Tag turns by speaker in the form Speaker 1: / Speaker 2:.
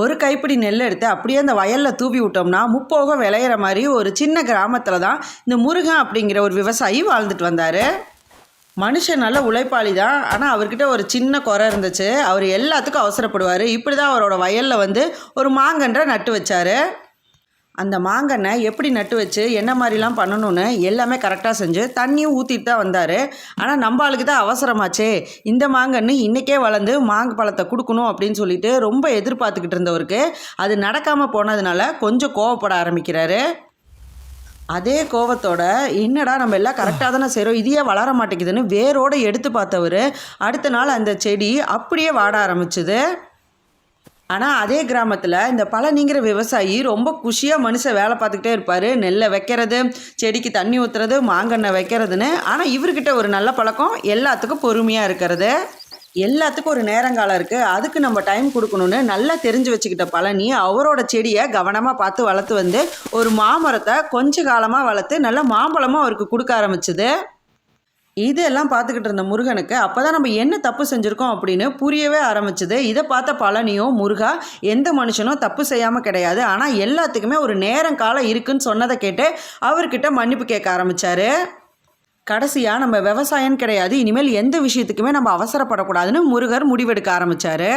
Speaker 1: ஒரு கைப்பிடி நெல் எடுத்து அப்படியே அந்த வயலில் தூவி விட்டோம்னா முப்போகம் விளையிற மாதிரி ஒரு சின்ன கிராமத்தில் தான் இந்த முருகன் அப்படிங்கிற ஒரு விவசாயி வாழ்ந்துட்டு வந்தார். மனுஷன் நல்ல உழைப்பாளி தான். ஆனால் அவர்கிட்ட ஒரு சின்ன குறை இருந்துச்சு. அவர் எல்லாத்துக்கும் அவசரப்படுவார். இப்படி தான் அவரோட வயலில் ஒரு மாங்கன்றை நட்டு வச்சார். அந்த மாங்கன்னை எப்படி நட்டு வச்சு என்ன மாதிரிலாம் பண்ணணும்னு எல்லாமே கரெக்டாக செஞ்சு தண்ணியும் ஊற்றிட்டு தான் வந்தார். ஆனால் நம்ம ஆளுக்கு தான் அவசரமாச்சே, இந்த மாங்கன்று இன்றைக்கே வளர்ந்து மாங்கு பழத்தை கொடுக்கணும் அப்படின்னு சொல்லிட்டு ரொம்ப எதிர்பார்த்துக்கிட்டு இருந்தவருக்கு அது நடக்காமல் போனதுனால கொஞ்சம் கோவப்பட ஆரம்பிக்கிறாரு. அதே கோவத்தோட என்னடா நம்ம எல்லாம் கரெக்டாக தானே செய்கிறோம், இதையே வளர மாட்டேங்குதுன்னு வேரோடு எடுத்து பார்த்தவர் அடுத்த நாள் அந்த செடி அப்படியே வாட ஆரம்பிச்சுது. ஆனால் அதே கிராமத்தில் இந்த பழனிங்கிற விவசாயி ரொம்ப குஷியாக மனுஷன் வேலை பார்த்துக்கிட்டே இருப்பார். நெல்லை வைக்கிறது, செடிக்கு தண்ணி ஊற்றுறது, மாங்கன்னை வைக்கிறதுன்னு. ஆனால் இவர்கிட்ட ஒரு நல்ல பழக்கம், எல்லாத்துக்கும் பொறுமையாக இருக்கிறது. எல்லாத்துக்கும் ஒரு நேரங்காலம் இருக்குது, அதுக்கு நம்ம டைம் கொடுக்கணுன்னு நல்லா தெரிஞ்சு வச்சுக்கிட்ட பழனி அவரோட செடியை கவனமாக பார்த்து வளர்த்து ஒரு மாமரத்தை கொஞ்ச காலமாக வளர்த்து நல்ல மாம்பழமும் அவருக்கு கொடுக்க ஆரம்பிச்சுது. இதெல்லாம் பார்த்துக்கிட்டு இருந்த முருகனுக்கு அப்போ தான் நம்ம என்ன தப்பு செஞ்சுருக்கோம் அப்படின்னு புரியவே ஆரம்பிச்சுது. இதை பார்த்த பழனியும், முருகா எந்த மனுஷனும் தப்பு செய்யாமல் கிடையாது, ஆனால் எல்லாத்துக்குமே ஒரு நேரம் காலம் இருக்குன்னு சொன்னதை கேட்டு அவர்கிட்ட மன்னிப்பு கேட்க ஆரம்பித்தார். கடைசியாக நம்ம விவசாயம் கிடையாது, இனிமேல் எந்த விஷயத்துக்குமே நம்ம அவசரப்படக்கூடாதுன்னு முருகர் முடிவெடுக்க ஆரம்பித்தார்.